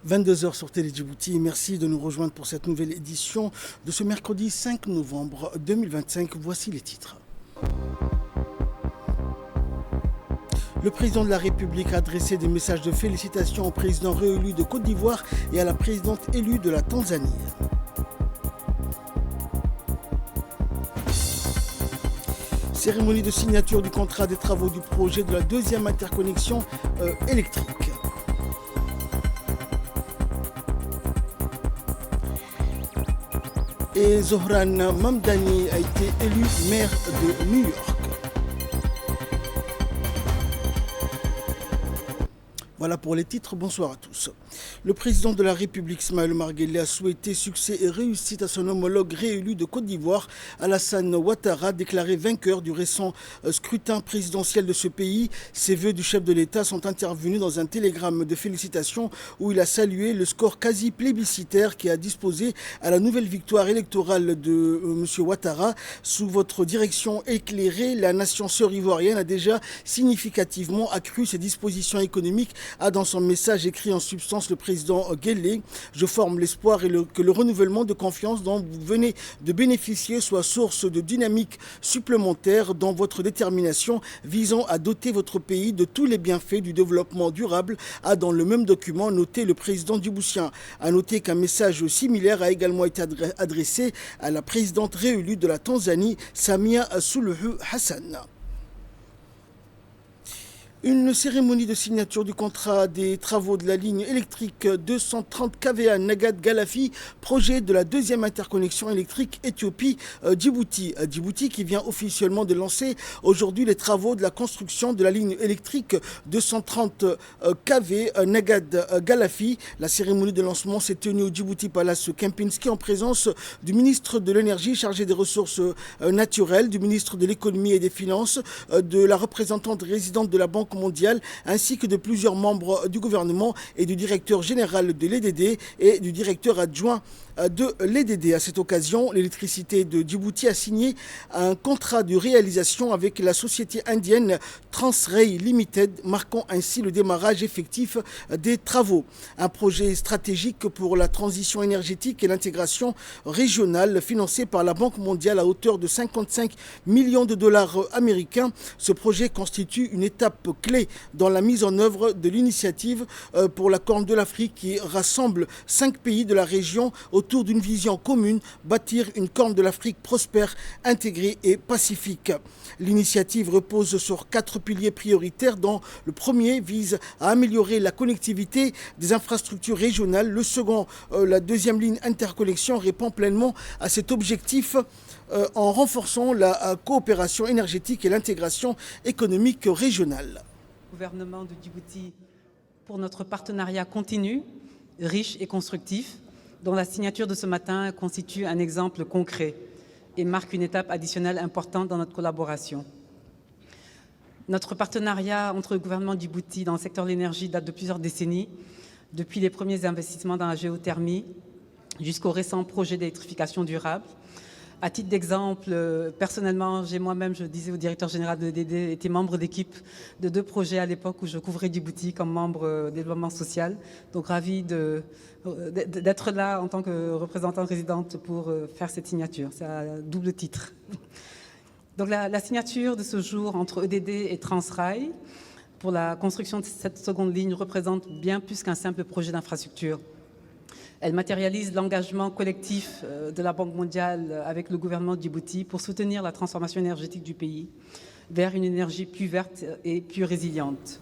22 heures sur Télé Djibouti. Merci de nous rejoindre pour cette nouvelle édition de ce mercredi 5 novembre 2025. Voici les titres. Le président de la République a adressé des messages de félicitations au président réélu de Côte d'Ivoire et à la présidente élue de la Tanzanie. Cérémonie de signature du contrat des travaux du projet de la deuxième interconnexion électrique. Et Zohran Mamdani a été élu maire de New York. Voilà pour les titres, bonsoir à tous. Le président de la République, Ismaël Omar Guelleh, a souhaité succès et réussite à son homologue réélu de Côte d'Ivoire, Alassane Ouattara, déclaré vainqueur du récent scrutin présidentiel de ce pays. Ces vœux du chef de l'État sont intervenus dans un télégramme de félicitations où il a salué le score quasi plébiscitaire qui a disposé à la nouvelle victoire électorale de M. Ouattara. Sous votre direction éclairée, la nation sœur ivoirienne a déjà significativement accru ses dispositions économiques, a dans son message écrit en substance le président Guelleh. Je forme l'espoir que le renouvellement de confiance dont vous venez de bénéficier soit source de dynamique supplémentaire dans votre détermination visant à doter votre pays de tous les bienfaits du développement durable, a dans le même document noté le président djiboutien. A noter qu'un message similaire a également été adressé à la présidente réélue de la Tanzanie, Samia Suluhu Hassan. Une cérémonie de signature du contrat des travaux de la ligne électrique 230 kV Nagad-Galafi, projet de la deuxième interconnexion électrique Éthiopie-Djibouti. Djibouti qui vient officiellement de lancer aujourd'hui les travaux de la construction de la ligne électrique 230 kV Nagad-Galafi. La cérémonie de lancement s'est tenue au Djibouti Palace Kempinski en présence du ministre de l'énergie chargé des ressources naturelles, du ministre de l'économie et des finances, de la représentante résidente de la Banque mondiale, ainsi que de plusieurs membres du gouvernement et du directeur général de l'EDD et du directeur adjoint de l'EDD. À cette occasion, l'électricité de Djibouti a signé un contrat de réalisation avec la société indienne Transrail Limited, marquant ainsi le démarrage effectif des travaux. Un projet stratégique pour la transition énergétique et l'intégration régionale financé par la Banque mondiale à hauteur de 55 millions de dollars américains. Ce projet constitue une étape clé dans la mise en œuvre de l'initiative pour la Corne de l'Afrique qui rassemble 5 pays de la région autour d'une vision commune, bâtir une Corne de l'Afrique prospère, intégrée et pacifique. L'initiative repose sur 4 piliers prioritaires dont le premier vise à améliorer la connectivité des infrastructures régionales. Le second, la deuxième ligne interconnexion, répond pleinement à cet objectif en renforçant la coopération énergétique et l'intégration économique régionale. Gouvernement de Djibouti pour notre partenariat continu, riche et constructif, dont la signature de ce matin constitue un exemple concret et marque une étape additionnelle importante dans notre collaboration. Notre partenariat entre le gouvernement de Djibouti dans le secteur de l'énergie date de plusieurs décennies, depuis les premiers investissements dans la géothermie jusqu'aux récents projets d'électrification durable. À titre d'exemple, personnellement, moi-même, je disais au directeur général de l'EDD, été membre d'équipe de 2 projets à l'époque où je couvrais Djibouti comme membre développement social. Donc, ravi d'être là en tant que représentante résidente pour faire cette signature. C'est à double titre. Donc, la signature de ce jour entre EDD et Transrail pour la construction de cette seconde ligne représente bien plus qu'un simple projet d'infrastructure. Elle matérialise l'engagement collectif de la Banque mondiale avec le gouvernement de Djibouti pour soutenir la transformation énergétique du pays vers une énergie plus verte et plus résiliente.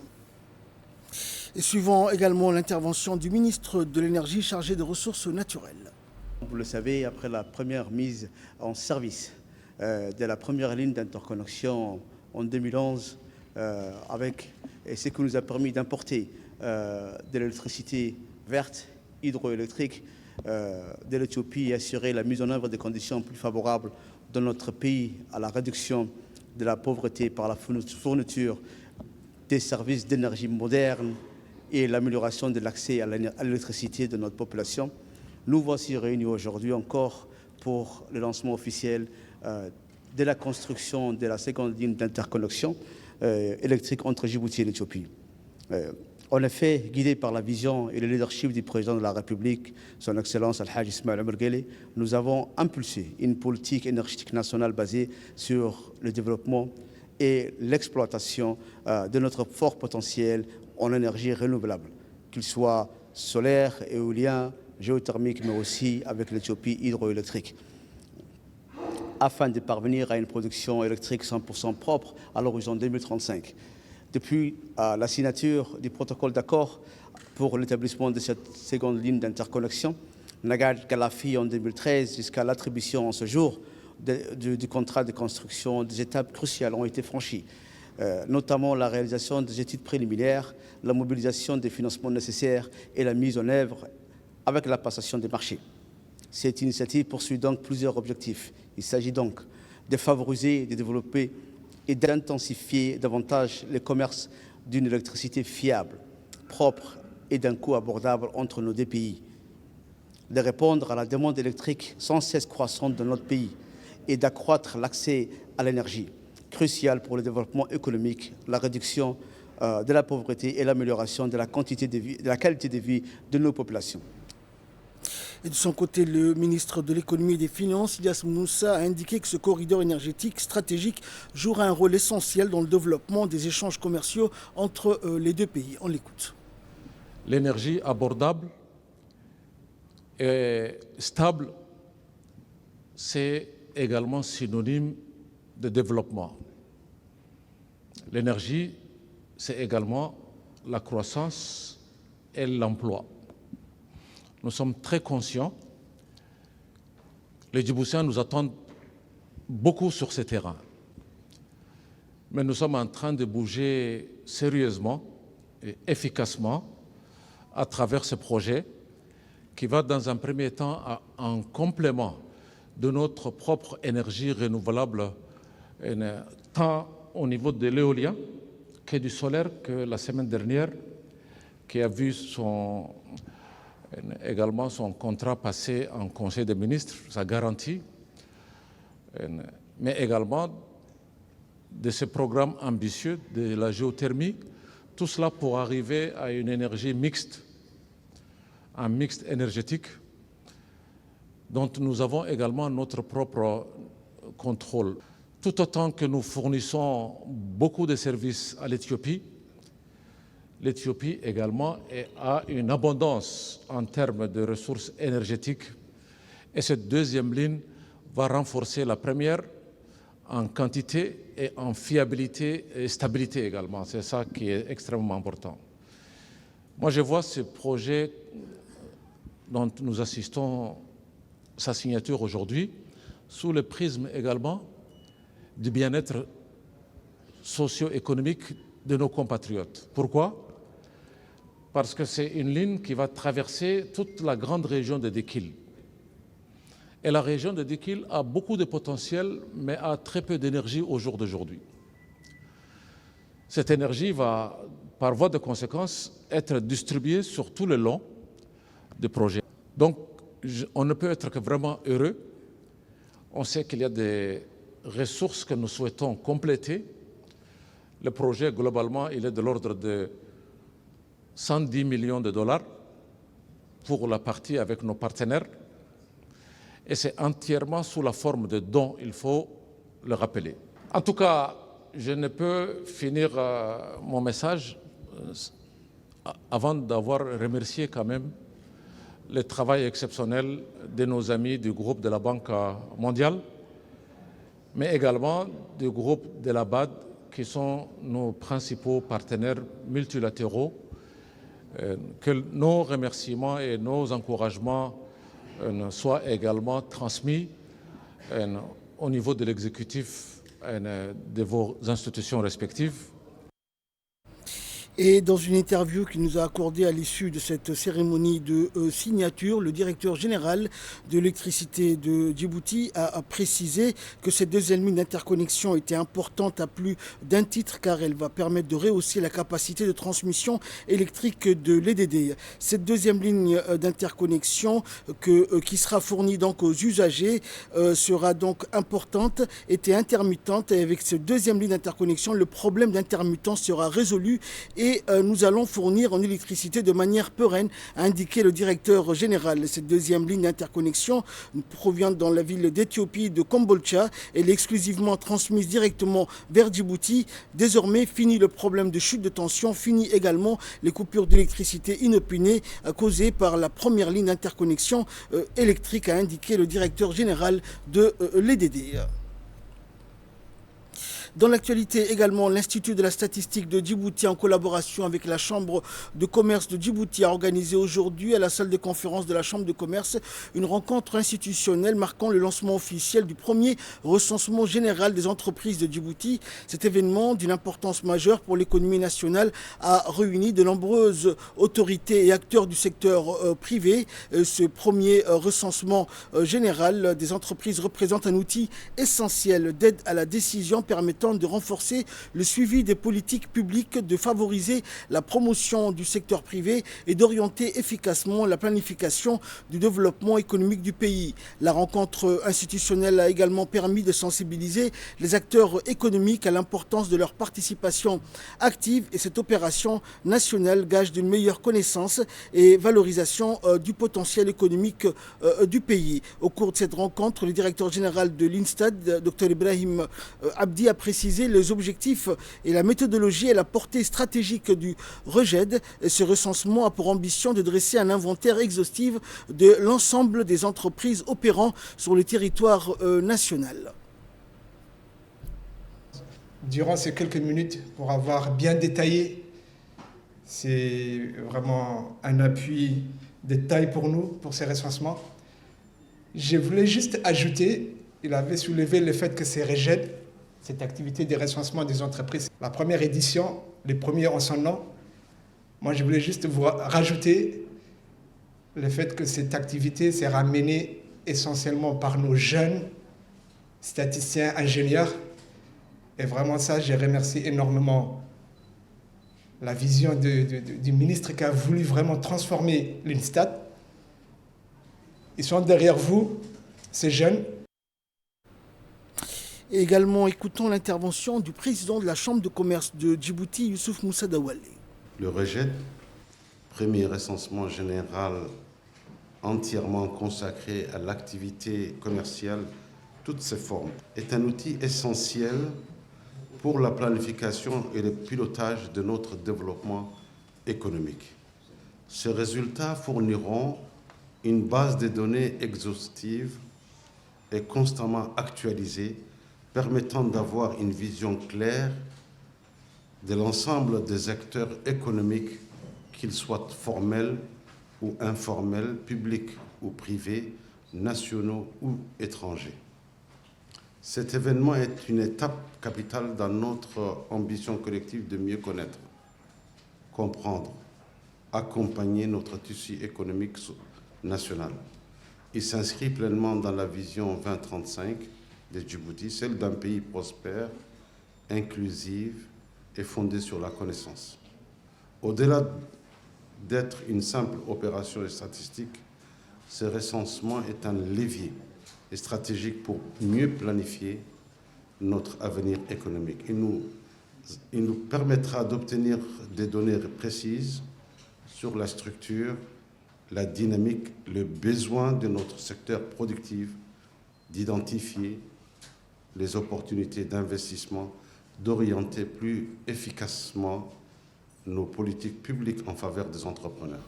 Et suivant également l'intervention du ministre de l'énergie chargé des ressources naturelles. Vous le savez, après la première mise en service de la première ligne d'interconnexion en 2011, et ce qui nous a permis d'importer de l'électricité verte, hydroélectrique de l'Éthiopie et assurer la mise en œuvre des conditions plus favorables dans notre pays à la réduction de la pauvreté par la fourniture des services d'énergie modernes et l'amélioration de l'accès à l'électricité de notre population. Nous voici réunis aujourd'hui encore pour le lancement officiel de la construction de la seconde ligne d'interconnexion électrique entre Djibouti et l'Éthiopie. En effet, guidé par la vision et le leadership du président de la République, son Excellence Al-Hajj Ismaël Omar Guelleh, nous avons impulsé une politique énergétique nationale basée sur le développement et l'exploitation de notre fort potentiel en énergie renouvelable, qu'il soit solaire, éolien, géothermique, mais aussi avec l'Éthiopie hydroélectrique, afin de parvenir à une production électrique 100% propre à l'horizon 2035. Depuis la signature du protocole d'accord pour l'établissement de cette seconde ligne d'interconnexion, Nagad-Galafi en 2013, jusqu'à l'attribution en ce jour du contrat de construction, des étapes cruciales ont été franchies, notamment la réalisation des études préliminaires, la mobilisation des financements nécessaires et la mise en œuvre avec la passation des marchés. Cette initiative poursuit donc plusieurs objectifs. Il s'agit donc de favoriser, de développer et d'intensifier davantage le commerce d'une électricité fiable, propre et d'un coût abordable entre nos deux pays, de répondre à la demande électrique sans cesse croissante de notre pays et d'accroître l'accès à l'énergie, crucial pour le développement économique, la réduction de la pauvreté et l'amélioration de la qualité de vie de nos populations. Et de son côté, le ministre de l'économie et des finances, Ilyas Moussa, a indiqué que ce corridor énergétique stratégique jouera un rôle essentiel dans le développement des échanges commerciaux entre les deux pays. On l'écoute. L'énergie abordable et stable, c'est également synonyme de développement. L'énergie, c'est également la croissance et l'emploi. Nous sommes très conscients, les Djiboutiens nous attendent beaucoup sur ce terrain. Mais nous sommes en train de bouger sérieusement et efficacement à travers ce projet qui va dans un premier temps en complément de notre propre énergie renouvelable, tant au niveau de l'éolien que du solaire, que la semaine dernière, qui a vu également son contrat passé en Conseil des ministres, sa garantie, mais également de ce programme ambitieux de la géothermie, tout cela pour arriver à une énergie mixte, un mixte énergétique, dont nous avons également notre propre contrôle. Tout autant que nous fournissons beaucoup de services à l'Éthiopie, l'Éthiopie également a une abondance en termes de ressources énergétiques et cette deuxième ligne va renforcer la première en quantité et en fiabilité et stabilité également. C'est ça qui est extrêmement important. Moi, je vois ce projet dont nous assistons sa signature aujourd'hui sous le prisme également du bien-être socio-économique de nos compatriotes. Pourquoi ? Parce que c'est une ligne qui va traverser toute la grande région de Dekil. Et la région de Dekil a beaucoup de potentiel, mais a très peu d'énergie au jour d'aujourd'hui. Cette énergie va, par voie de conséquence, être distribuée sur tout le long du projet. Donc, on ne peut être que vraiment heureux. On sait qu'il y a des ressources que nous souhaitons compléter. Le projet, globalement, il est de l'ordre de 110 millions de dollars pour la partie avec nos partenaires. Et c'est entièrement sous la forme de dons, il faut le rappeler. En tout cas, je ne peux finir mon message avant d'avoir remercié quand même le travail exceptionnel de nos amis du groupe de la Banque mondiale, mais également du groupe de la BAD, qui sont nos principaux partenaires multilatéraux, que nos remerciements et nos encouragements soient également transmis au niveau de l'exécutif de vos institutions respectives. Et dans une interview qu'il nous a accordée à l'issue de cette cérémonie de signature, le directeur général de l'électricité de Djibouti a précisé que cette deuxième ligne d'interconnexion était importante à plus d'un titre car elle va permettre de rehausser la capacité de transmission électrique de l'EDD. Cette deuxième ligne d'interconnexion qui sera fournie donc aux usagers sera donc importante, était intermittente, et avec cette deuxième ligne d'interconnexion, le problème d'intermittence sera résolu et et nous allons fournir en électricité de manière pérenne, a indiqué le directeur général. Cette deuxième ligne d'interconnexion provient dans la ville d'Éthiopie de Kombolcha. Elle est exclusivement transmise directement vers Djibouti. Désormais, fini le problème de chute de tension, fini également les coupures d'électricité inopinées causées par la première ligne d'interconnexion électrique, a indiqué le directeur général de l'EDD. Dans l'actualité également, l'Institut de la statistique de Djibouti, en collaboration avec la Chambre de commerce de Djibouti, a organisé aujourd'hui à la salle de conférence de la Chambre de commerce une rencontre institutionnelle marquant le lancement officiel du premier recensement général des entreprises de Djibouti. Cet événement, d'une importance majeure pour l'économie nationale, a réuni de nombreuses autorités et acteurs du secteur privé. Ce premier recensement général des entreprises représente un outil essentiel d'aide à la décision permettant de renforcer le suivi des politiques publiques, de favoriser la promotion du secteur privé et d'orienter efficacement la planification du développement économique du pays. La rencontre institutionnelle a également permis de sensibiliser les acteurs économiques à l'importance de leur participation active, et cette opération nationale gage d'une meilleure connaissance et valorisation du potentiel économique du pays. Au cours de cette rencontre, le directeur général de l'INSTAD, Dr Ibrahim Abdi, a précisé les objectifs et la méthodologie et la portée stratégique du REGED. Ce recensement a pour ambition de dresser un inventaire exhaustif de l'ensemble des entreprises opérant sur le territoire national. Durant ces quelques minutes, pour avoir bien détaillé, c'est vraiment un appui de taille pour nous, pour ces recensements. Je voulais juste ajouter, il avait soulevé le fait que c'est REGED, cette activité de recensement des entreprises. La première édition, les premiers en son nom. Moi, je voulais juste vous rajouter le fait que cette activité sera menée essentiellement par nos jeunes statisticiens, ingénieurs. Et vraiment ça, je remercie énormément la vision du ministre qui a voulu vraiment transformer l'INSTAD. Ils sont derrière vous, ces jeunes. Et également, écoutons l'intervention du président de la Chambre de commerce de Djibouti, Youssouf Moussa Dawale. Le REGED, premier recensement général entièrement consacré à l'activité commerciale, toutes ses formes, est un outil essentiel pour la planification et le pilotage de notre développement économique. Ces résultats fourniront une base de données exhaustive et constamment actualisée, permettant d'avoir une vision claire de l'ensemble des acteurs économiques, qu'ils soient formels ou informels, publics ou privés, nationaux ou étrangers. Cet événement est une étape capitale dans notre ambition collective de mieux connaître, comprendre, accompagner notre tissu économique national. Il s'inscrit pleinement dans la vision 2035 de Djibouti, celle d'un pays prospère, inclusif et fondé sur la connaissance. Au-delà d'être une simple opération statistique, ce recensement est un levier stratégique pour mieux planifier notre avenir économique. Il nous permettra d'obtenir des données précises sur la structure, la dynamique, le besoin de notre secteur productif, d'identifier les opportunités d'investissement, d'orienter plus efficacement nos politiques publiques en faveur des entrepreneurs.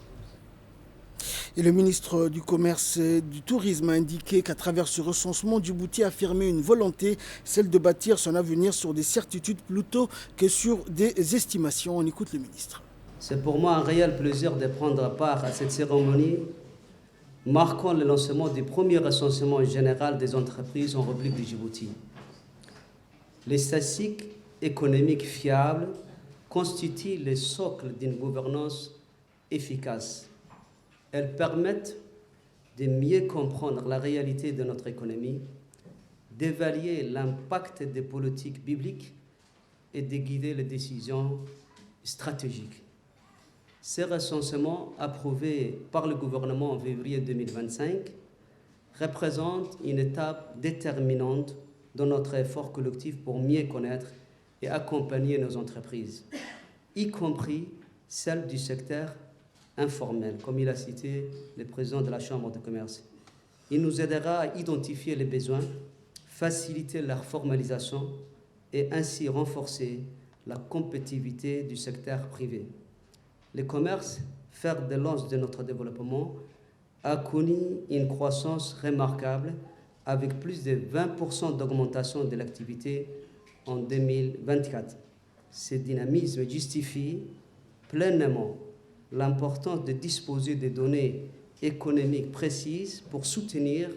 Et le ministre du Commerce et du Tourisme a indiqué qu'à travers ce recensement, Djibouti a affirmé une volonté, celle de bâtir son avenir sur des certitudes plutôt que sur des estimations. On écoute le ministre. C'est pour moi un réel plaisir de prendre part à cette cérémonie marquant le lancement du premier recensement général des entreprises en République de Djibouti. Les statistiques économiques fiables constituent le socle d'une gouvernance efficace. Elles permettent de mieux comprendre la réalité de notre économie, d'évaluer l'impact des politiques publiques et de guider les décisions stratégiques. Ces recensements, approuvés par le gouvernement en février 2025, représentent une étape déterminante dans notre effort collectif pour mieux connaître et accompagner nos entreprises. y compris celle du secteur informel, comme il a cité le président de la Chambre de commerce. Il nous aidera à identifier les besoins, faciliter leur formalisation et ainsi renforcer la compétitivité du secteur privé. Le commerce, fer de lance de notre développement, a connu une croissance remarquable avec plus de 20% d'augmentation de l'activité en 2024. Ce dynamisme justifie pleinement l'importance de disposer de données économiques précises pour soutenir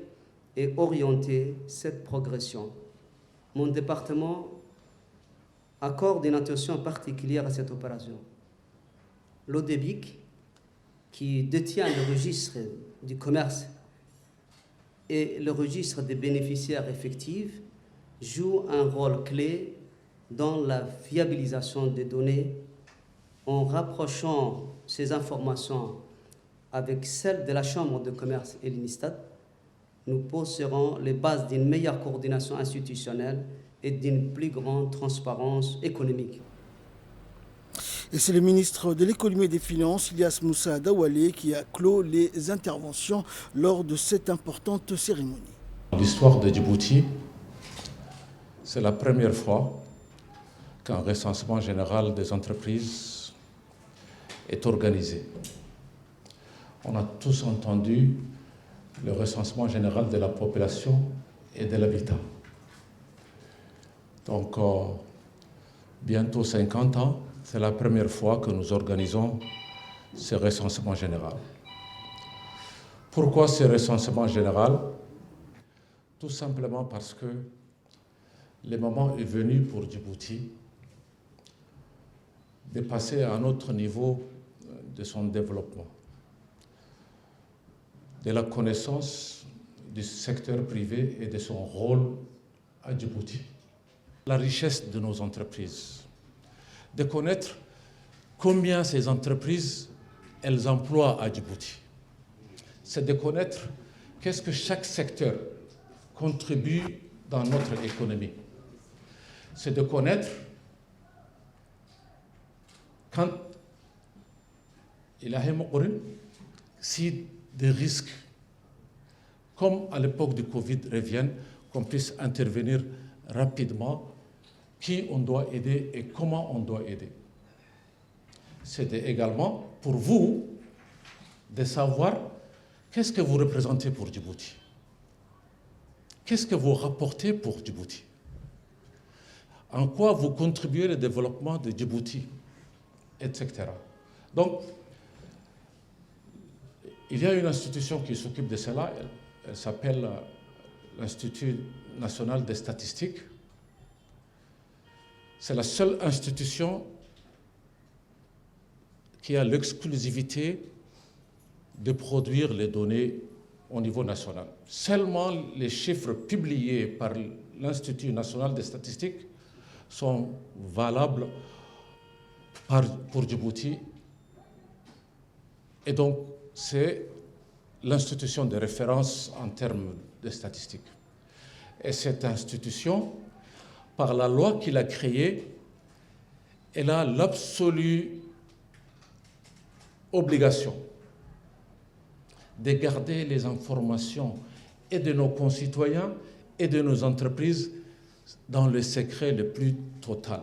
et orienter cette progression. Mon département accorde une attention particulière à cette opération. L'ODEBIC, qui détient le registre du commerce et le registre des bénéficiaires effectifs, joue un rôle clé dans la fiabilisation des données en rapprochant ces informations avec celles de la Chambre de commerce et l'INSTAT. Nous poserons les bases d'une meilleure coordination institutionnelle et d'une plus grande transparence économique. Et c'est le ministre de l'économie et des finances, Ilyas Moussa Dawalé, qui a clos les interventions lors de cette importante cérémonie. L'histoire de Djibouti, c'est la première fois qu'un recensement général des entreprises est organisé. On a tous entendu le recensement général de la population et de l'habitat. Donc, bientôt 50 ans, c'est la première fois que nous organisons ce recensement général. Pourquoi ce recensement général? Tout simplement parce que le moment est venu pour Djibouti de passer à un autre niveau de son développement, de la connaissance du secteur privé et de son rôle à Djibouti. La richesse de nos entreprises, de connaître combien ces entreprises elles emploient à Djibouti. C'est de connaître qu'est-ce que chaque secteur contribue dans notre économie. C'est de connaître quand il y a si des risques, comme à l'époque du Covid, reviennent, qu'on puisse intervenir rapidement, qui on doit aider et comment on doit aider. C'est également pour vous de savoir qu'est-ce que vous représentez pour Djibouti. Qu'est-ce que vous rapportez pour Djibouti? En quoi vous contribuez au développement de Djibouti, etc. Donc, il y a une institution qui s'occupe de cela, elle s'appelle l'Institut national des statistiques. C'est la seule institution qui a l'exclusivité de produire les données au niveau national. Seulement les chiffres publiés par l'Institut national des statistiques sont valables pour Djibouti. Et donc, c'est l'institution de référence en termes de statistiques. Et cette institution, par la loi qu'il a créée, elle a l'absolue obligation de garder les informations et de nos concitoyens et de nos entreprises dans le secret le plus total.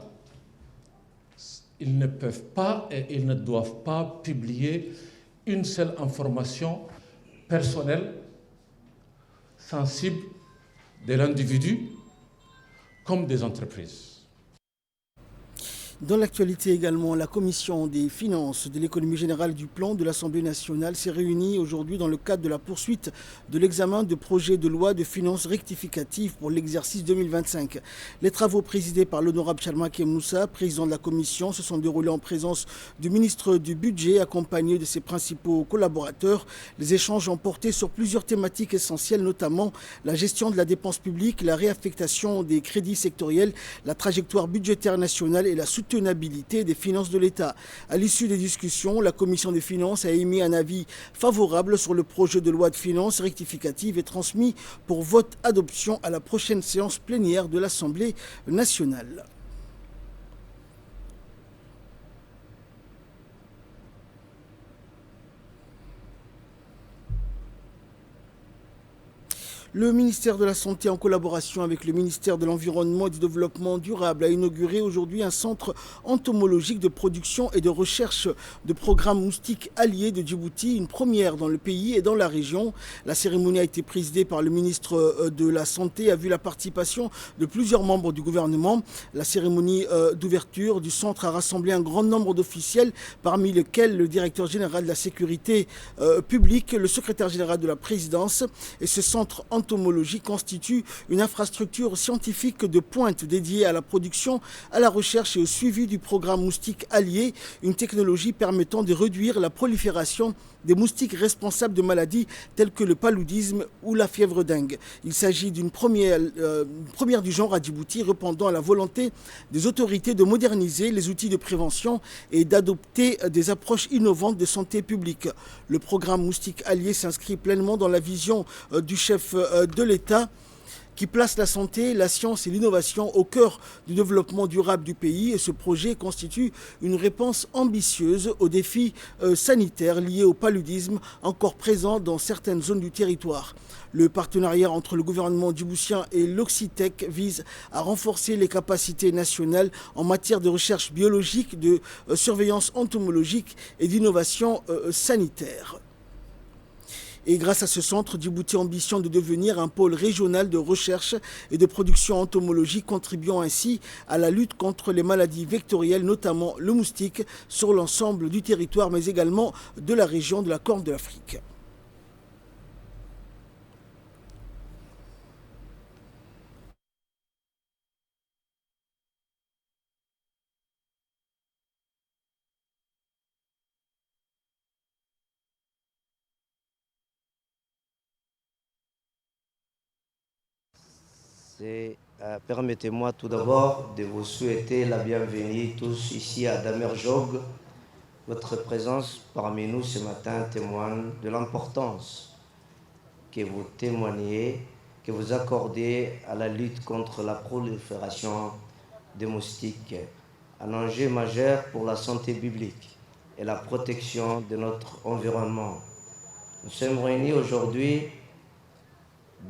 Ils ne peuvent pas et ils ne doivent pas publier une seule information personnelle, sensible de l'individu comme des entreprises. Dans l'actualité également, la commission des finances, de l'économie générale et du plan de l'Assemblée nationale s'est réunie aujourd'hui dans le cadre de la poursuite de l'examen de projet de loi de finances rectificative pour l'exercice 2025. Les travaux présidés par l'honorable Chalmaké Moussa, président de la commission, se sont déroulés en présence du ministre du Budget, accompagné de ses principaux collaborateurs. Les échanges ont porté sur plusieurs thématiques essentielles, notamment la gestion de la dépense publique, la réaffectation des crédits sectoriels, la trajectoire budgétaire nationale et la soutenabilité des finances de l'État. À l'issue des discussions, la commission des finances a émis un avis favorable sur le projet de loi de finances rectificative et transmis pour vote adoption à la prochaine séance plénière de l'Assemblée nationale. Le ministère de la Santé, en collaboration avec le ministère de l'Environnement et du Développement durable, a inauguré aujourd'hui un centre entomologique de production et de recherche de programmes moustiques alliés de Djibouti, une première dans le pays et dans la région. La cérémonie a été présidée par le ministre de la Santé et a vu la participation de plusieurs membres du gouvernement. La cérémonie d'ouverture du centre a rassemblé un grand nombre d'officiels, parmi lesquels le directeur général de la sécurité publique, le secrétaire général de la présidence. Et ce centre entomologie constitue une infrastructure scientifique de pointe dédiée à la production, à la recherche et au suivi du programme moustique allié, une technologie permettant de réduire la prolifération des moustiques responsables de maladies telles que le paludisme ou la fièvre dingue. Il s'agit d'une première du genre à Djibouti, répondant à la volonté des autorités de moderniser les outils de prévention et d'adopter des approches innovantes de santé publique. Le programme moustique allié s'inscrit pleinement dans la vision du chef de l'État, qui place la santé, la science et l'innovation au cœur du développement durable du pays. Et ce projet constitue une réponse ambitieuse aux défis sanitaires liés au paludisme encore présent dans certaines zones du territoire. Le partenariat entre le gouvernement djiboutien et l'Oxitec vise à renforcer les capacités nationales en matière de recherche biologique, de surveillance entomologique et d'innovation sanitaire. Et grâce à ce centre, Djibouti ambitionne de devenir un pôle régional de recherche et de production entomologique, contribuant ainsi à la lutte contre les maladies vectorielles, notamment le moustique, sur l'ensemble du territoire, mais également de la région de la Corne de l'Afrique. Permettez-moi tout d'abord de vous souhaiter la bienvenue tous ici à Damerjog. Votre présence parmi nous ce matin témoigne de l'importance que vous témoignez, que vous accordez à la lutte contre la prolifération des moustiques, un enjeu majeur pour la santé publique et la protection de notre environnement. Nous sommes réunis aujourd'hui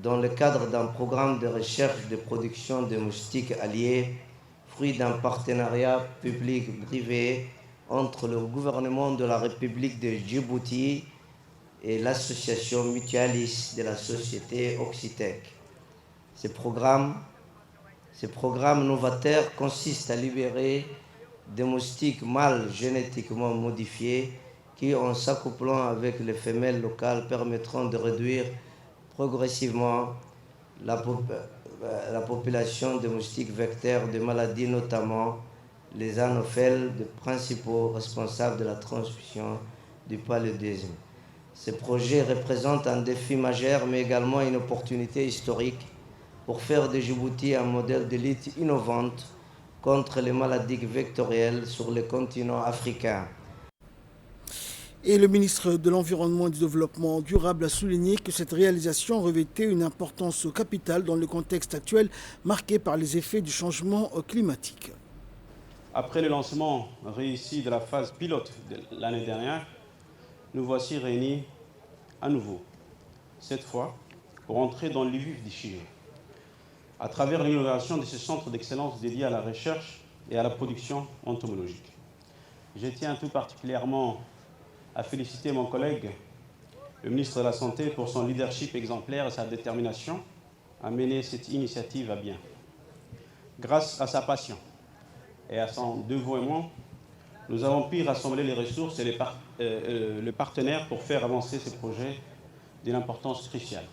dans le cadre d'un programme de recherche de production de moustiques alliés, fruit d'un partenariat public-privé entre le gouvernement de la République de Djibouti et l'association mutualiste de la société Oxitec. Ce programme novateur consiste à libérer des moustiques mâles génétiquement modifiés qui, en s'accouplant avec les femelles locales, permettront de réduire progressivement la population de moustiques vecteurs de maladies, notamment les anophèles, les principaux responsables de la transmission du paludisme. Ce projet représente un défi majeur, mais également une opportunité historique pour faire de Djibouti un modèle de lutte innovante contre les maladies vectorielles sur le continent africain. Et le ministre de l'Environnement et du Développement durable a souligné que cette réalisation revêtait une importance capitale dans le contexte actuel marqué par les effets du changement climatique. Après le lancement réussi de la phase pilote de l'année dernière, nous voici réunis à nouveau, cette fois pour entrer dans le vif du sujet, à travers l'inauguration de ce centre d'excellence dédié à la recherche et à la production entomologique. Je tiens tout particulièrement à féliciter mon collègue, le ministre de la Santé, pour son leadership exemplaire et sa détermination à mener cette initiative à bien. Grâce à sa passion et à son dévouement, nous avons pu rassembler les ressources et les partenaires pour faire avancer ce projet d'une importance cruciale.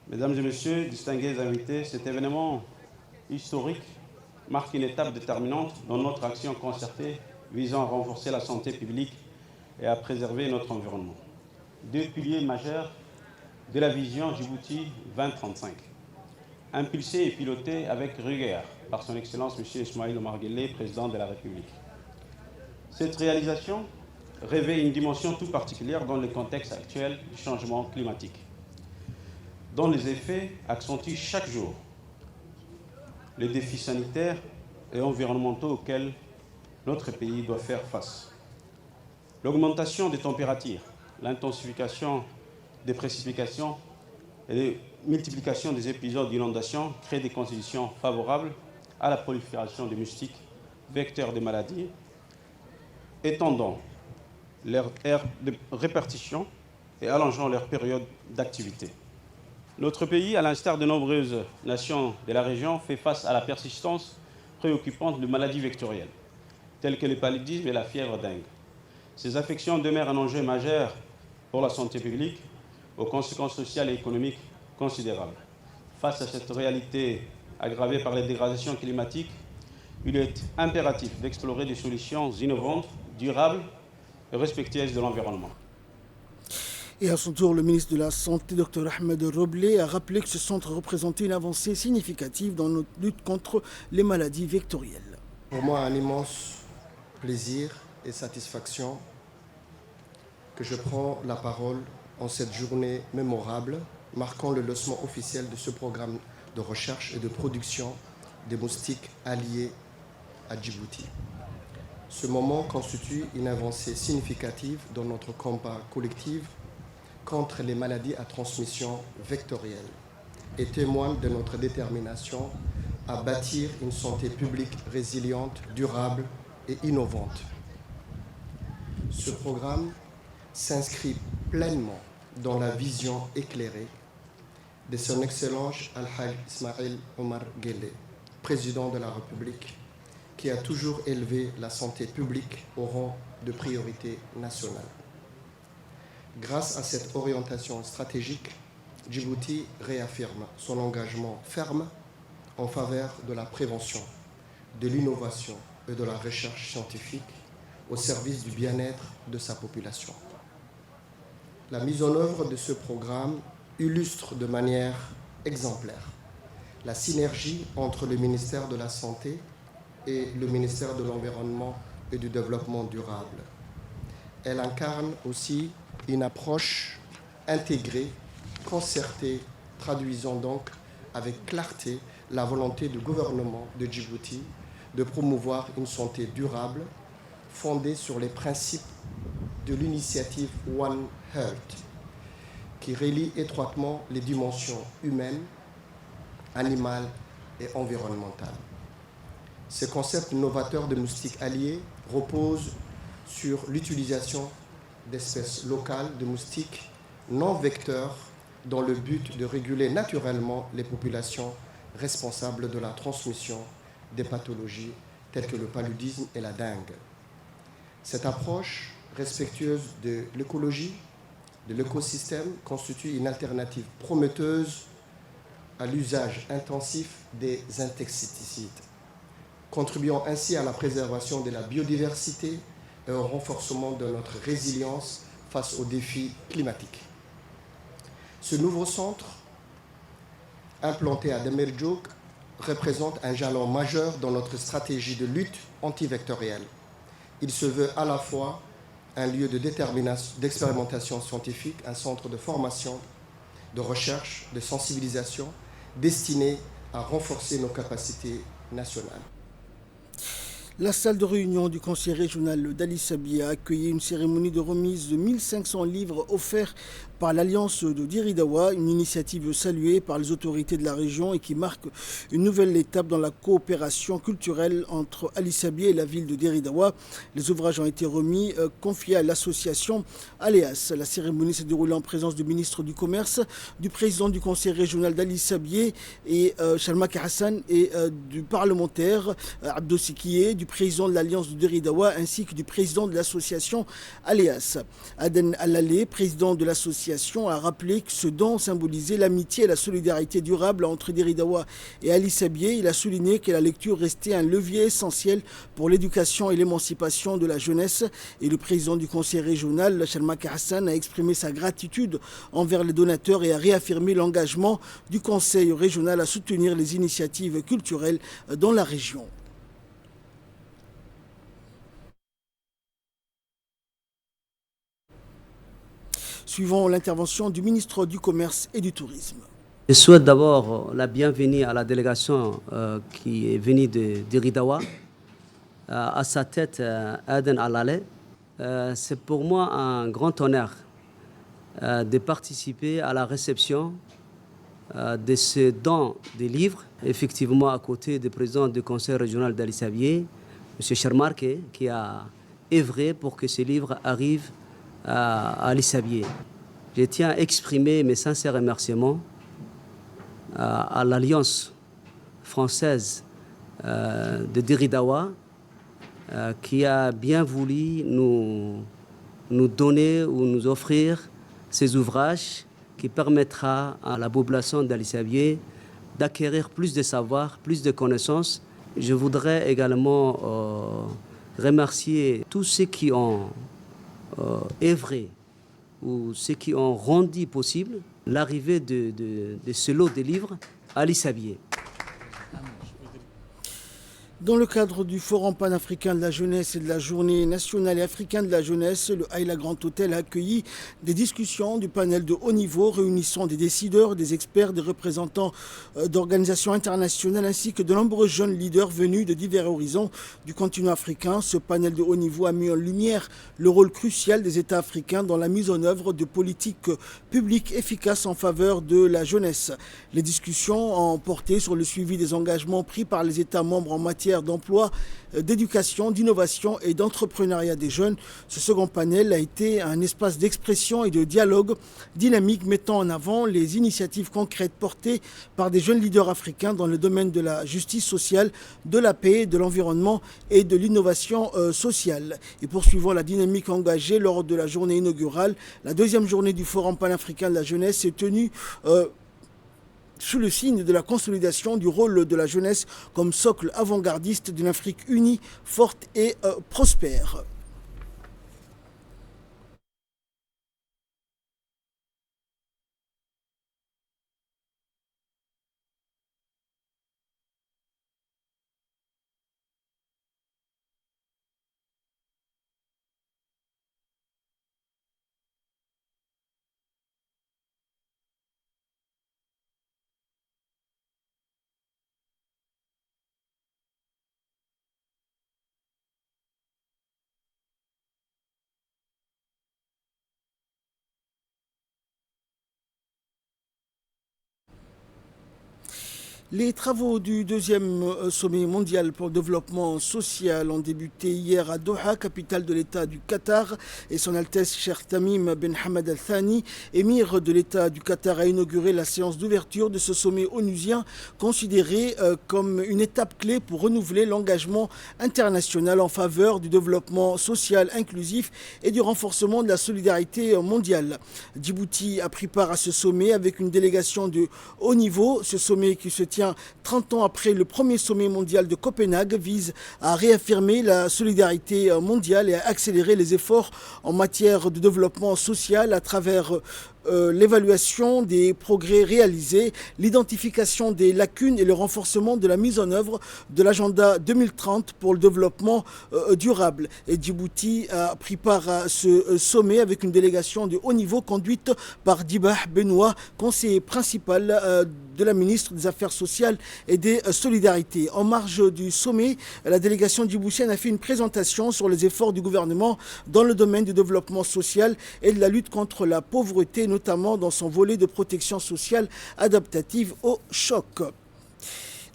Mesdames et messieurs, distingués invités, cet événement historique marque une étape déterminante dans notre action concertée visant à renforcer la santé publique et à préserver notre environnement. Deux piliers majeurs de la vision Djibouti 2035, impulsée et pilotée avec rigueur par son Excellence M. Ismaïl Omar Guelleh, président de la République. Cette réalisation revêt une dimension tout particulière dans le contexte actuel du changement climatique, dont les effets accentuent chaque jour les défis sanitaires et environnementaux auxquels notre pays doit faire face. L'augmentation des températures, l'intensification des précipitations et la multiplication des épisodes d'inondation crée des conditions favorables à la prolifération des moustiques, vecteurs des maladies, étendant leur aire de répartition et allongeant leur période d'activité. Notre pays, à l'instar de nombreuses nations de la région, fait face à la persistance préoccupante de maladies vectorielles, telles que le paludisme et la fièvre dengue. Ces affections demeurent un enjeu majeur pour la santé publique, aux conséquences sociales et économiques considérables. Face à cette réalité aggravée par les dégradations climatiques, il est impératif d'explorer des solutions innovantes, durables et respectueuses de l'environnement. Et à son tour, le ministre de la Santé, Dr Ahmed Roblé, a rappelé que ce centre représentait une avancée significative dans notre lutte contre les maladies vectorielles. Pour moi, un immense plaisir et satisfaction que je prends la parole en cette journée mémorable, marquant le lancement officiel de ce programme de recherche et de production des moustiques alliés à Djibouti. Ce moment constitue une avancée significative dans notre combat collectif contre les maladies à transmission vectorielle et témoigne de notre détermination à bâtir une santé publique résiliente, durable et innovante. Ce programme s'inscrit pleinement dans la vision éclairée de son Excellence Al-Haj Ismail Omar Guelleh, président de la République, qui a toujours élevé la santé publique au rang de priorité nationale. Grâce à cette orientation stratégique, Djibouti réaffirme son engagement ferme en faveur de la prévention, de l'innovation et de la recherche scientifique au service du bien-être de sa population. La mise en œuvre de ce programme illustre de manière exemplaire la synergie entre le ministère de la Santé et le ministère de l'Environnement et du Développement durable. Elle incarne aussi une approche intégrée, concertée, traduisant donc avec clarté la volonté du gouvernement de Djibouti de promouvoir une santé durable fondée sur les principes de l'initiative One Health, qui relie étroitement les dimensions humaines, animales et environnementales. Ce concept novateur de moustiques alliés repose sur l'utilisation d'espèces locales de moustiques non vecteurs dans le but de réguler naturellement les populations responsables de la transmission des pathologies telles que le paludisme et la dengue. Cette approche respectueuse de l'écologie, de l'écosystème, constitue une alternative prometteuse à l'usage intensif des insecticides, contribuant ainsi à la préservation de la biodiversité et au renforcement de notre résilience face aux défis climatiques. Ce nouveau centre, implanté à Damerjoog, représente un jalon majeur dans notre stratégie de lutte antivectorielle. Il se veut à la fois un lieu d'expérimentation scientifique, un centre de formation, de recherche, de sensibilisation, destiné à renforcer nos capacités nationales. La salle de réunion du conseil régional d'Ali Sabié a accueilli une cérémonie de remise de 1500 livres offerts par l'Alliance de Diridawa, une initiative saluée par les autorités de la région et qui marque une nouvelle étape dans la coopération culturelle entre Ali Sabié et la ville de Diridawa. Les ouvrages ont été remis, confiés à l'association Aléas. La cérémonie s'est déroulée en présence du ministre du Commerce, du président du conseil régional d'Ali Sabié et Shalmak Hassan et du parlementaire Abdo Sikié, du président de l'Alliance de Diridawa ainsi que du président de l'association Aléas. Aden Alalé, président de l'association, a rappelé que ce don symbolisait l'amitié et la solidarité durable entre Diridawa et Ali Sabié. Il a souligné que la lecture restait un levier essentiel pour l'éducation et l'émancipation de la jeunesse. Et le président du conseil régional, Shalmak Hassan, a exprimé sa gratitude envers les donateurs et a réaffirmé l'engagement du conseil régional à soutenir les initiatives culturelles dans la région. Suivant l'intervention du ministre du Commerce et du Tourisme. Je souhaite d'abord la bienvenue à la délégation qui est venue de Diridawa, à sa tête Aden Alalé. C'est pour moi un grand honneur de participer à la réception de ce don des livres, effectivement à côté du président du conseil régional d'Ali-Sabié, M. Chermarke, qui a œuvré pour que ces livres arrivent à Ali-Sabié. Je tiens à exprimer mes sincères remerciements à l'Alliance française de Diridawa, qui a bien voulu nous donner ou nous offrir ces ouvrages qui permettra à la population d'Ali-Sabié d'acquérir plus de savoir, plus de connaissances. Je voudrais également remercier tous ceux qui ont œuvré ou ceux qui ont rendu possible l'arrivée de ce lot de livres à Ali-Sabié. Dans le cadre du Forum panafricain de la jeunesse et de la Journée nationale et africaine de la jeunesse, le Haïla Grand Hôtel a accueilli des discussions du panel de haut niveau réunissant des décideurs, des experts, des représentants d'organisations internationales ainsi que de nombreux jeunes leaders venus de divers horizons du continent africain. Ce panel de haut niveau a mis en lumière le rôle crucial des États africains dans la mise en œuvre de politiques publiques efficaces en faveur de la jeunesse. Les discussions ont porté sur le suivi des engagements pris par les États membres en matière d'emploi, d'éducation, d'innovation et d'entrepreneuriat des jeunes. Ce second panel a été un espace d'expression et de dialogue dynamique mettant en avant les initiatives concrètes portées par des jeunes leaders africains dans le domaine de la justice sociale, de la paix, de l'environnement et de l'innovation sociale. Et poursuivant la dynamique engagée lors de la journée inaugurale, la deuxième journée du Forum panafricain de la jeunesse s'est tenue sous le signe de la consolidation du rôle de la jeunesse comme socle avant-gardiste d'une Afrique unie, forte et prospère. Les travaux du deuxième sommet mondial pour le développement social ont débuté hier à Doha, capitale de l'État du Qatar, et son Altesse Cheikh Tamim Ben Hamad Al Thani, émir de l'État du Qatar, a inauguré la séance d'ouverture de ce sommet onusien, considéré comme une étape clé pour renouveler l'engagement international en faveur du développement social inclusif et du renforcement de la solidarité mondiale. Djibouti a pris part à ce sommet avec une délégation de haut niveau. Ce sommet qui se tient 30 ans après le premier sommet mondial de Copenhague vise à réaffirmer la solidarité mondiale et à accélérer les efforts en matière de développement social à travers l'évaluation des progrès réalisés, l'identification des lacunes et le renforcement de la mise en œuvre de l'agenda 2030 pour le développement durable. Et Djibouti a pris part à ce sommet avec une délégation de haut niveau conduite par Dibah Benoît, conseiller principal de la ministre des Affaires sociales et des Solidarités. En marge du sommet, la délégation djiboutienne a fait une présentation sur les efforts du gouvernement dans le domaine du développement social et de la lutte contre la pauvreté, notamment dans son volet de protection sociale adaptative au choc.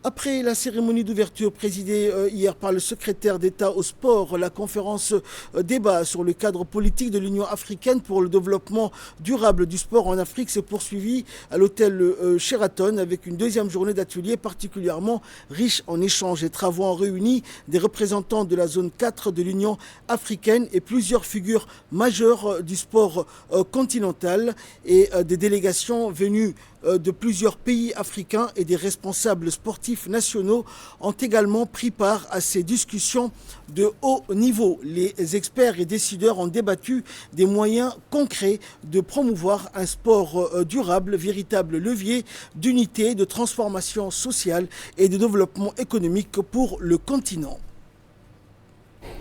Après la cérémonie d'ouverture présidée hier par le secrétaire d'État au sport, la conférence débat sur le cadre politique de l'Union africaine pour le développement durable du sport en Afrique s'est poursuivie à l'hôtel Sheraton avec une deuxième journée d'atelier particulièrement riche en échanges et travaux en réunis des représentants de la zone 4 de l'Union africaine et plusieurs figures majeures du sport continental et des délégations venues de plusieurs pays africains et des responsables sportifs nationaux ont également pris part à ces discussions de haut niveau. Les experts et décideurs ont débattu des moyens concrets de promouvoir un sport durable, véritable levier d'unité, de transformation sociale et de développement économique pour le continent.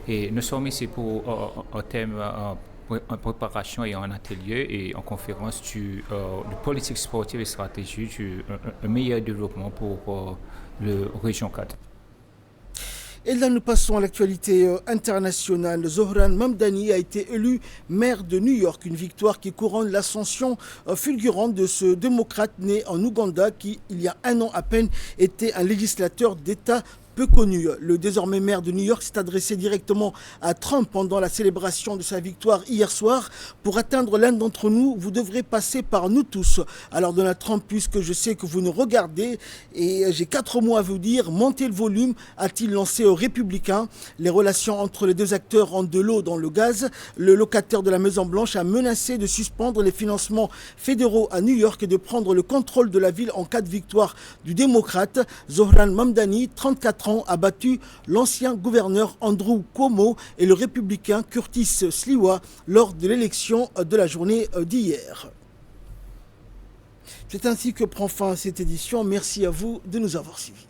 Et nous sommes ici pour un thème en préparation et en atelier et en conférence de politique sportive et stratégie du meilleur développement pour le région 4. Et là, nous passons à l'actualité internationale. Zohran Mamdani a été élu maire de New York, une victoire qui couronne l'ascension fulgurante de ce démocrate né en Ouganda qui, il y a un an à peine, était un législateur d'État peu connu. Le désormais maire de New York s'est adressé directement à Trump pendant la célébration de sa victoire hier soir. Pour atteindre l'un d'entre nous, vous devrez passer par nous tous. Alors Donald Trump, puisque je sais que vous nous regardez et j'ai 4 mots à vous dire, montez le volume, a-t-il lancé aux Républicains. Les relations entre les deux acteurs rentrent de l'eau dans le gaz. Le locataire de la Maison-Blanche a menacé de suspendre les financements fédéraux à New York et de prendre le contrôle de la ville en cas de victoire du démocrate. Zohran Mamdani, 34 ans, a battu l'ancien gouverneur Andrew Cuomo et le républicain Curtis Sliwa lors de l'élection de la journée d'hier. C'est ainsi que prend fin cette édition. Merci à vous de nous avoir suivis.